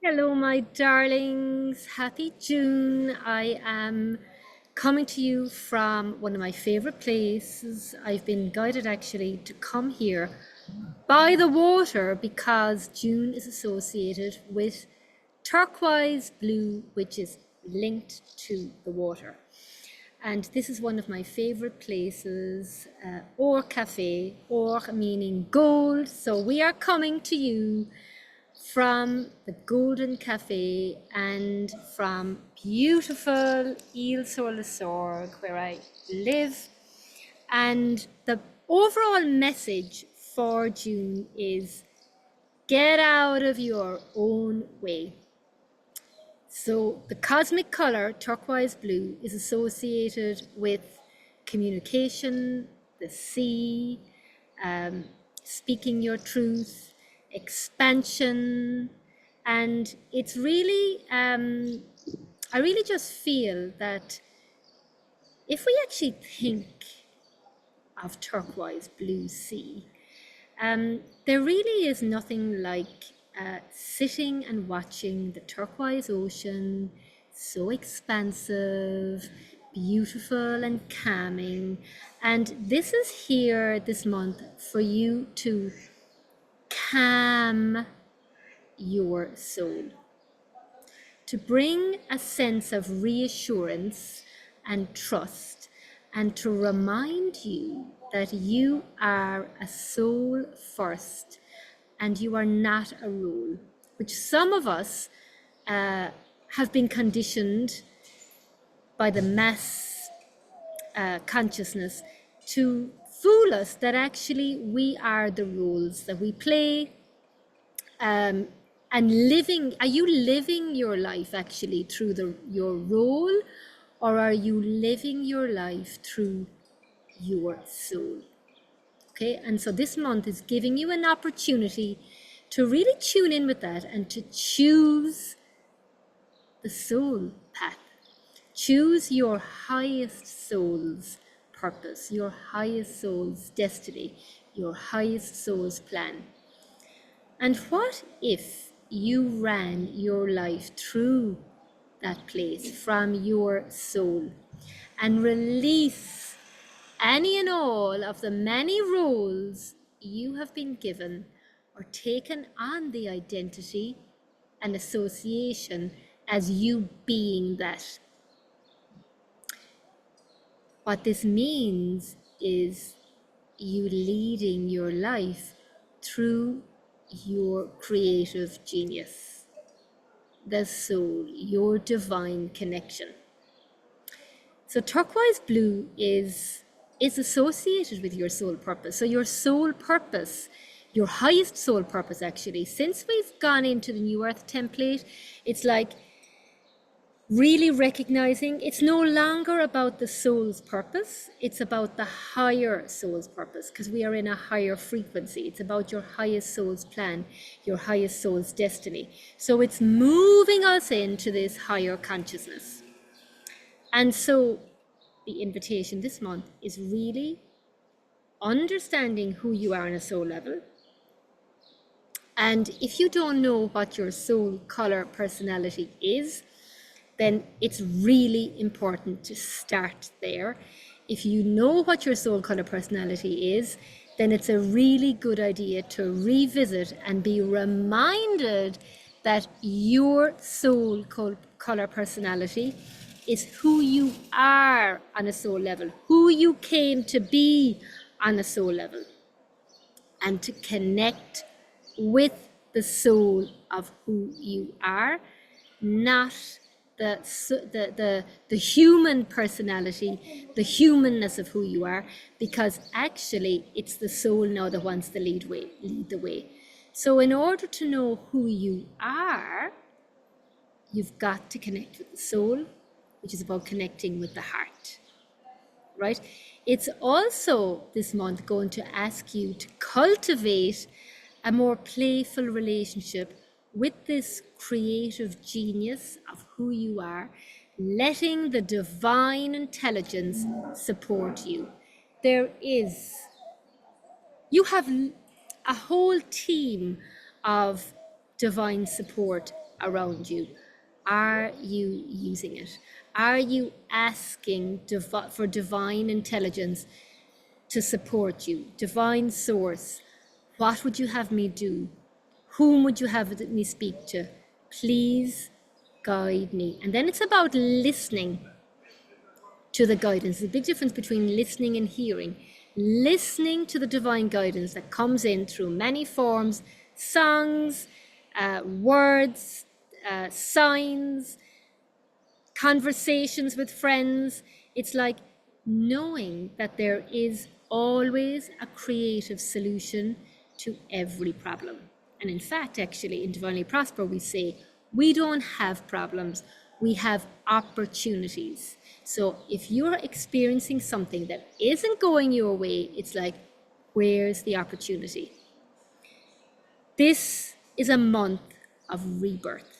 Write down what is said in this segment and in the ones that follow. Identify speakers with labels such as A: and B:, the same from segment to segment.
A: Hello, my darlings. Happy June. I am coming to you from one of my favorite places. I've been guided actually to come here by the water because June is associated with turquoise blue, which is linked to the water. And this is one of my favorite places, or cafe, or meaning gold. So we are coming to you from the Golden Cafe and from beautiful Ile-sur-le-Sorgue, where I live. And the overall message for June is get out of your own way. So the cosmic color turquoise blue is associated with communication, the sea, speaking your truth, expansion, and it's really, I really just feel that if we actually think of turquoise blue sea, there really is nothing like sitting and watching the turquoise ocean, so expansive, beautiful and calming. And this is here this month for you to calm your soul, to bring a sense of reassurance and trust, and to remind you that you are a soul first and you are not a role, which some of us have been conditioned by the mass consciousness to fool us that actually we are the roles that we play. And are you living your life actually through your role, or are you living your life through your soul? Okay, and so this month is giving you an opportunity to really tune in with that and to choose the soul path. Choose your highest soul's purpose, your highest soul's destiny, your highest soul's plan. And what if you ran your life through that place from your soul and release any and all of the many roles you have been given or taken on the identity and association as you being that? What this means is you leading your life through your creative genius, the soul, your divine connection. So turquoise blue is associated with your soul purpose. So your soul purpose, your highest soul purpose actually, since we've gone into the New Earth template, it's like really recognizing it's no longer about the soul's purpose, it's about the higher soul's purpose, because we are in a higher frequency. It's about your highest soul's plan, your highest soul's destiny. So it's moving us into this higher consciousness. And so the invitation this month is really understanding who you are on a soul level. And if you don't know what your soul color personality is, then it's really important to start there. If you know what your soul color personality is, then it's a really good idea to revisit and be reminded that your soul color personality is who you are on a soul level, who you came to be on a soul level, and to connect with the soul of who you are, not the human personality, the humanness of who you are, because actually it's the soul now that wants to lead the way. So in order to know who you are, you've got to connect with the soul, which is about connecting with the heart, right? It's also this month going to ask you to cultivate a more playful relationship with this creative genius of who you are, letting the divine intelligence support you. You have a whole team of divine support around you, are you using it? Are you asking for divine intelligence to support you? Divine source, what would you have me do? Whom would you have me speak to? Please guide me. And then it's about listening to the guidance. There's a big difference between listening and hearing. Listening to the divine guidance that comes in through many forms, songs, words, signs, conversations with friends. It's like knowing that there is always a creative solution to every problem. And in fact, actually, in Divinely Prosper, we say we don't have problems, we have opportunities. So if you're experiencing something that isn't going your way, it's like, where's the opportunity? This is a month of rebirth,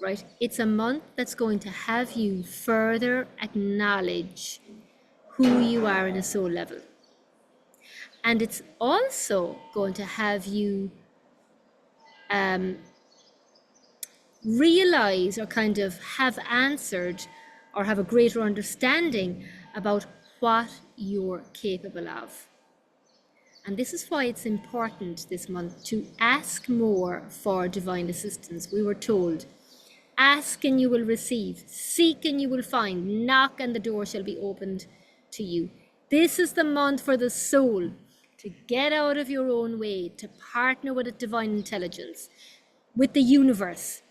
A: right? It's a month that's going to have you further acknowledge who you are in a soul level. And it's also going to have you realize or kind of have answered or have a greater understanding about what you're capable of. And this is why it's important this month to ask more for divine assistance. We were told, ask and you will receive, seek and you will find, knock and the door shall be opened to you. This is the month for the soul to get out of your own way, to partner with a divine intelligence, with the universe,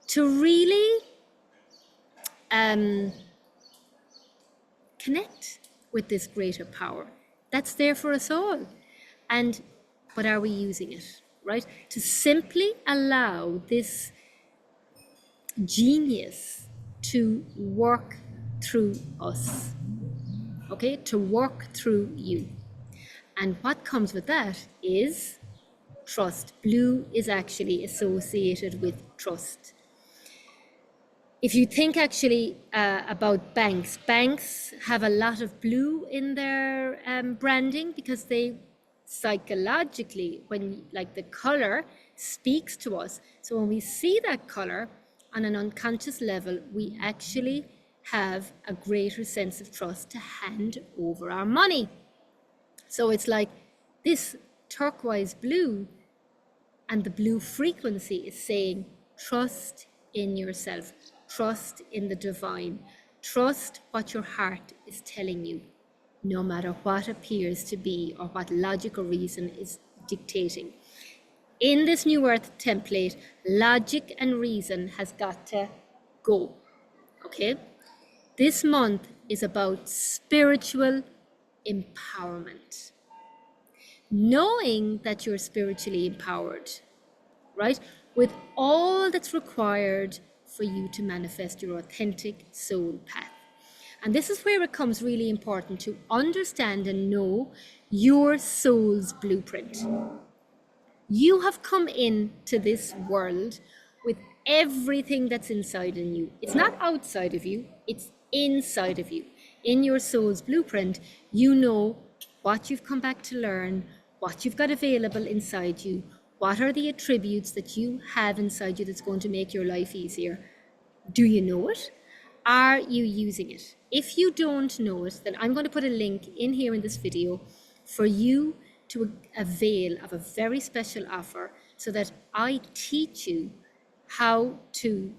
A: to really connect with this greater power that's there for us all. But are we using it, right? To simply allow this genius to work through us, okay? To work through you. And what comes with that is trust. Blue is actually associated with trust. If you think actually about banks have a lot of blue in their branding because they psychologically, when like the color speaks to us. So when we see that color on an unconscious level, we actually have a greater sense of trust to hand over our money. So it's like this turquoise blue and the blue frequency is saying, trust in yourself, trust in the divine, trust what your heart is telling you, no matter what appears to be or what logic or reason is dictating. In this New Earth template, logic and reason has got to go, okay? This month is about spiritual empowerment. Knowing that you're spiritually empowered, right? With all that's required for you to manifest your authentic soul path. And this is where it becomes really important to understand and know your soul's blueprint. You have come into this world with everything that's inside in you. It's not outside of you, it's inside of you. In your soul's blueprint, you know what you've come back to learn, what you've got available inside you, what are the attributes that you have inside you that's going to make your life easier. Do you know it? Are you using it? If you don't know it, then I'm going to put a link in here in this video for you to avail of a very special offer so that I teach you how to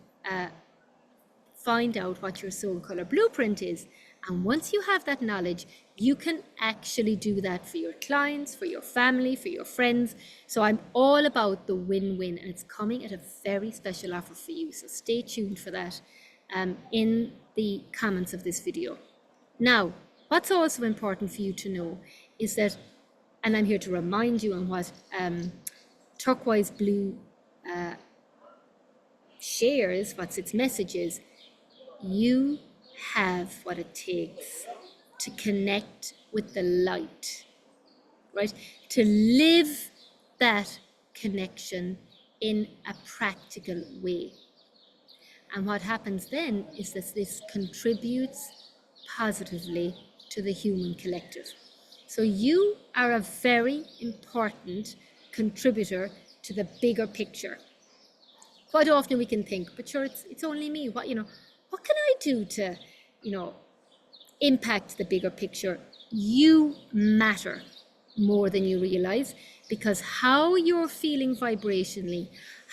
A: find out what your soul color blueprint is. And once you have that knowledge, you can actually do that for your clients, for your family, for your friends. So I'm all about the win-win, and it's coming at a very special offer for you. So stay tuned for that in the comments of this video. Now, what's also important for you to know is that, and I'm here to remind you on what turquoise blue shares, what's its message is, you have what it takes to connect with the light, right? To live that connection in a practical way. And what happens then is that this contributes positively to the human collective. So you are a very important contributor to the bigger picture. Quite often we can think, but sure, it's only me. What, what can I do to, you know, impact the bigger picture? You matter more than you realize, because how you're feeling vibrationally,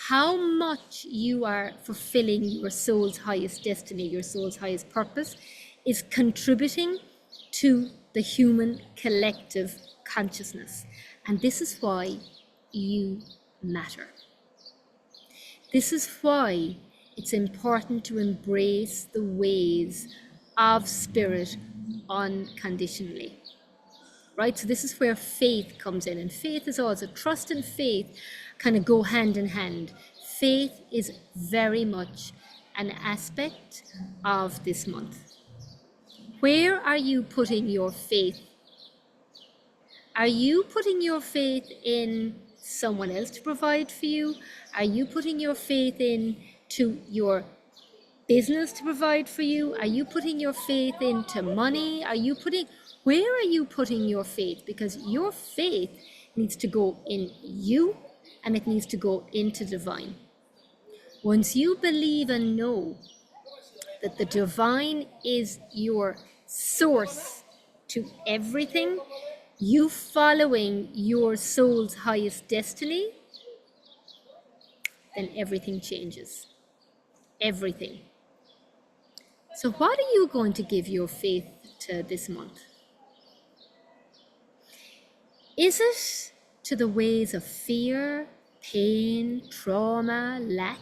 A: how much you are fulfilling your soul's highest destiny, your soul's highest purpose, is contributing to the human collective consciousness. And this is why you matter. This is why it's important to embrace the ways of spirit unconditionally. Right? So this is where faith comes in. And faith is also, trust and faith kind of go hand in hand. Faith is very much an aspect of this month. Where are you putting your faith? Are you putting your faith in someone else to provide for you? Are you putting your faith in to your business to provide for you? Are you putting your faith into money? Where are you putting your faith? Because your faith needs to go in you, and it needs to go into divine. Once you believe and know that the divine is your source to everything, you following your soul's highest destiny, then everything changes. Everything. So what are you going to give your faith to this month? Is it to the ways of fear, pain, trauma, lack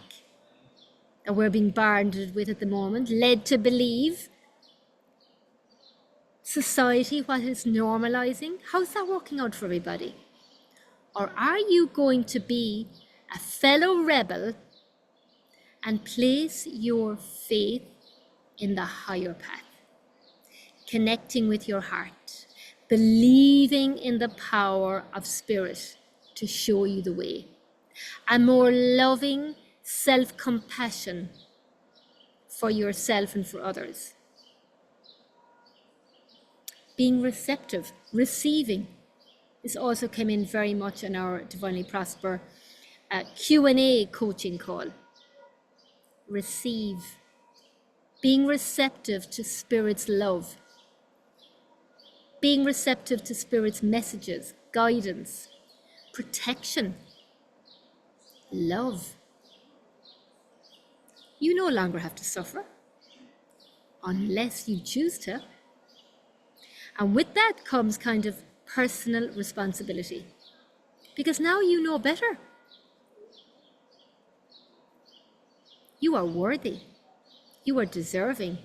A: that we're being bombarded with at the moment, led to believe society, what is normalizing? How's that working out for everybody? Or are you going to be a fellow rebel and place your faith in the higher path, connecting with your heart, believing in the power of spirit to show you the way, a more loving self-compassion for yourself and for others, being receptive, receiving. This also came in very much in our Divinely Prosper Q&A coaching call. Receive, being receptive to Spirit's love, being receptive to Spirit's messages, guidance, protection, love. You no longer have to suffer unless you choose to. And with that comes kind of personal responsibility, because now you know better. You are worthy, you are deserving,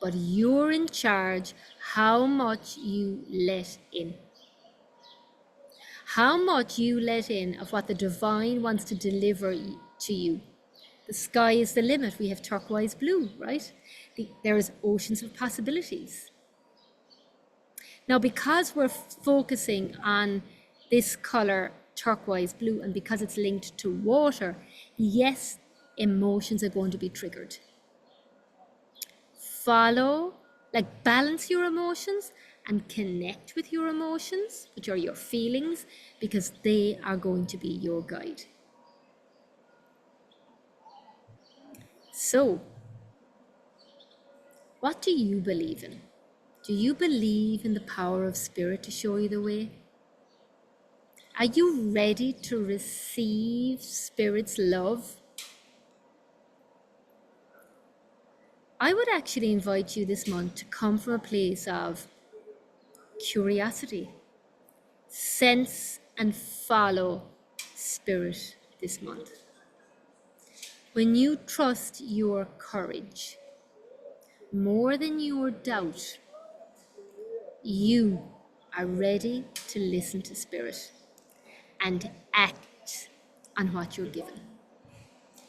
A: but you're in charge how much you let in. How much you let in of what the divine wants to deliver to you. The sky is the limit. We have turquoise blue, right? There is oceans of possibilities. Now, because we're focusing on this color, turquoise blue, and because it's linked to water, yes, emotions are going to be triggered. Balance your emotions and connect with your emotions, which are your feelings, because they are going to be your guide. So, what do you believe in? Do you believe in the power of spirit to show you the way? Are you ready to receive spirit's love? I would actually invite you this month to come from a place of curiosity. Sense and follow spirit this month. When you trust your courage more than your doubt, you are ready to listen to spirit and act on what you're given.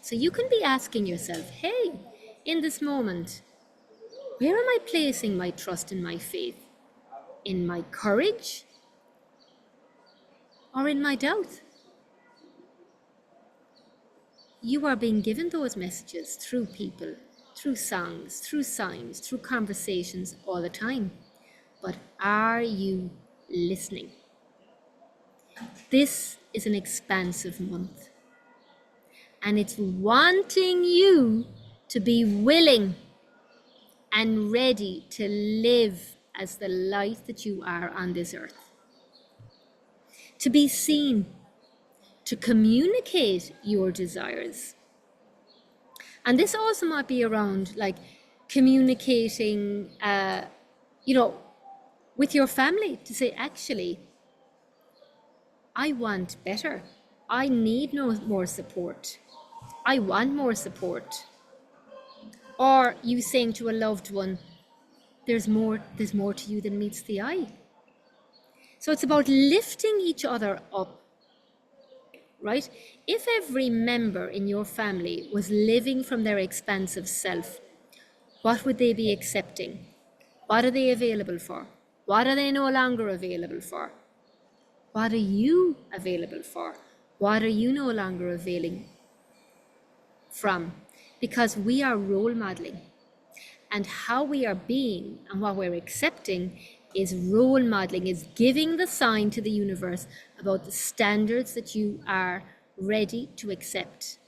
A: So you can be asking yourself, hey, in this moment, where am I placing my trust and my faith? In my courage or in my doubt? You are being given those messages through people, through songs, through signs, through conversations all the time. But are you listening? This is an expansive month. And it's wanting you to be willing and ready to live as the light that you are on this earth. To be seen, to communicate your desires. And this also might be around like communicating, with your family, to say, actually, I want better. I need no more support. I want more support. Or you saying to a loved one, there's more to you than meets the eye. So it's about lifting each other up, right? If every member in your family was living from their expansive self, what would they be accepting? What are they available for? What are they no longer available for? What are you available for? What are you no longer availing from? Because we are role modeling. And how we are being and what we're accepting is role modeling, is giving the sign to the universe about the standards that you are ready to accept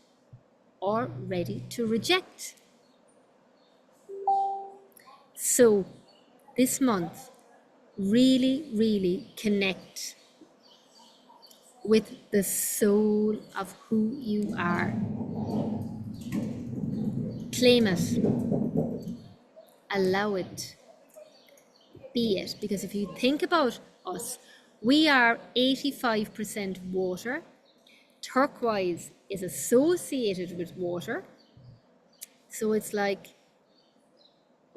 A: or ready to reject. So this month, really, really connect with the soul of who you are. Claim it. Allow it. Be it. Because if you think about us, we are 85% water. Turquoise is associated with water. So it's like,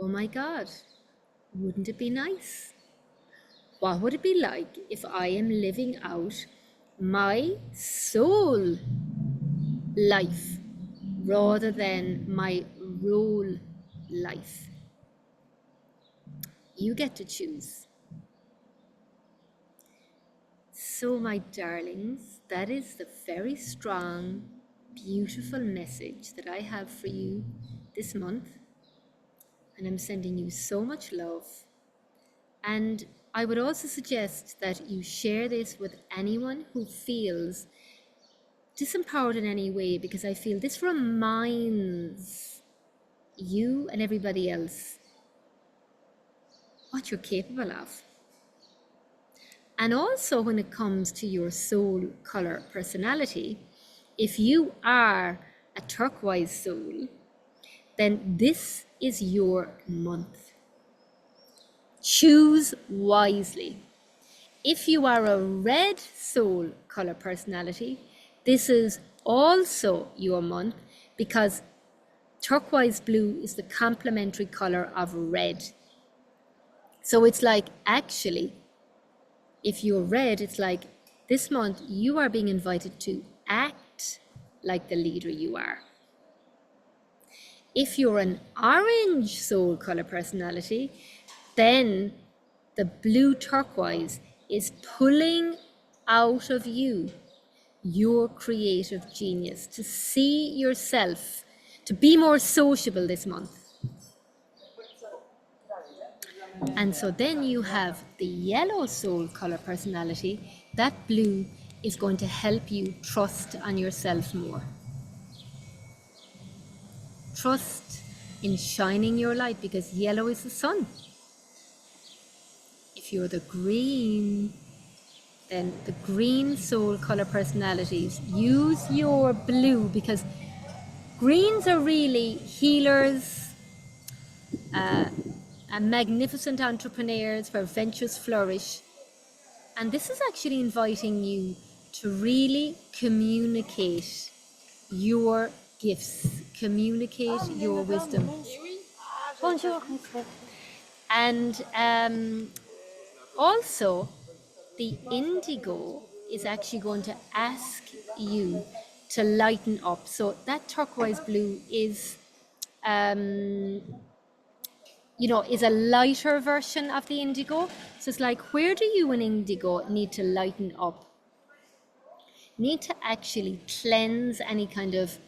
A: oh my God, wouldn't it be nice? What would it be like if I am living out my soul life rather than my role life? You get to choose. So, my darlings, that is the very strong, beautiful message that I have for you this month. And I'm sending you so much love. And I would also suggest that you share this with anyone who feels disempowered in any way, because I feel this reminds you and everybody else what you're capable of. And also when it comes to your soul color personality, if you are a turquoise soul, then this is your month. Choose wisely. If you are a red soul color personality, this is also your month, because turquoise blue is the complementary color of red. So it's like, actually, if you're red, it's like this month you are being invited to act like the leader you are. If you're an orange soul color personality, then the blue turquoise is pulling out of you your creative genius, to see yourself, to be more sociable this month. And so then you have the yellow soul color personality. That blue is going to help you trust on yourself more. Trust in shining your light, because yellow is the sun. If you're the green, then the green soul color personalities, use your blue, because greens are really healers, and magnificent entrepreneurs where ventures flourish. And this is actually inviting you to really communicate your gifts, communicate your wisdom.
B: Bonjour.
A: And also, the indigo is actually going to ask you to lighten up. So that turquoise blue is, is a lighter version of the indigo. So it's like, where do you in indigo need to lighten up? Need to actually cleanse any kind of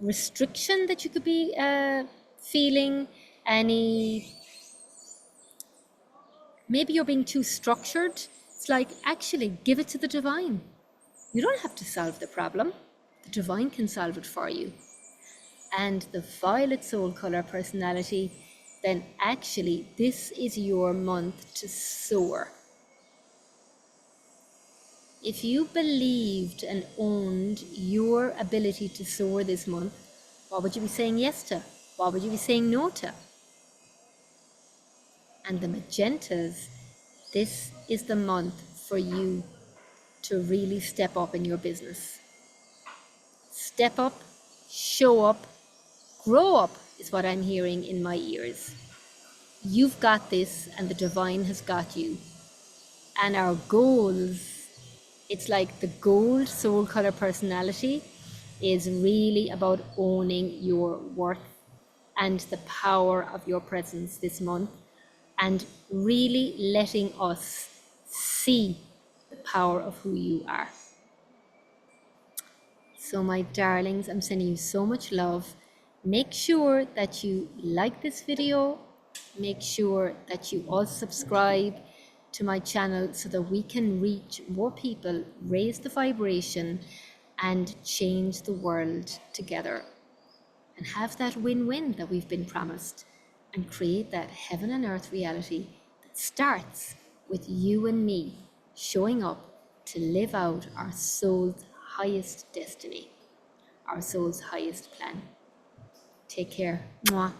A: restriction that you could be feeling, maybe you're being too structured. It's like, actually give it to the divine. You don't have to solve the problem. the divine can solve it for you. And the violet soul color personality, then actually this is your month to soar. If you believed and owned your ability to soar this month, what would you be saying yes to? What would you be saying no to? And the magentas, this is the month for you to really step up in your business. Step up, show up, grow up is what I'm hearing in my ears. You've got this and the divine has got you. And our goals, it's like the gold soul color personality is really about owning your worth and the power of your presence this month, and really letting us see the power of who you are. So my darlings, I'm sending you so much love. Make sure that you like this video. Make sure that you all subscribe to my channel so that we can reach more people, raise the vibration, and change the world together. And have that win-win that we've been promised, and create that heaven and earth reality that starts with you and me showing up to live out our soul's highest destiny, our soul's highest plan. Take care. Mwah.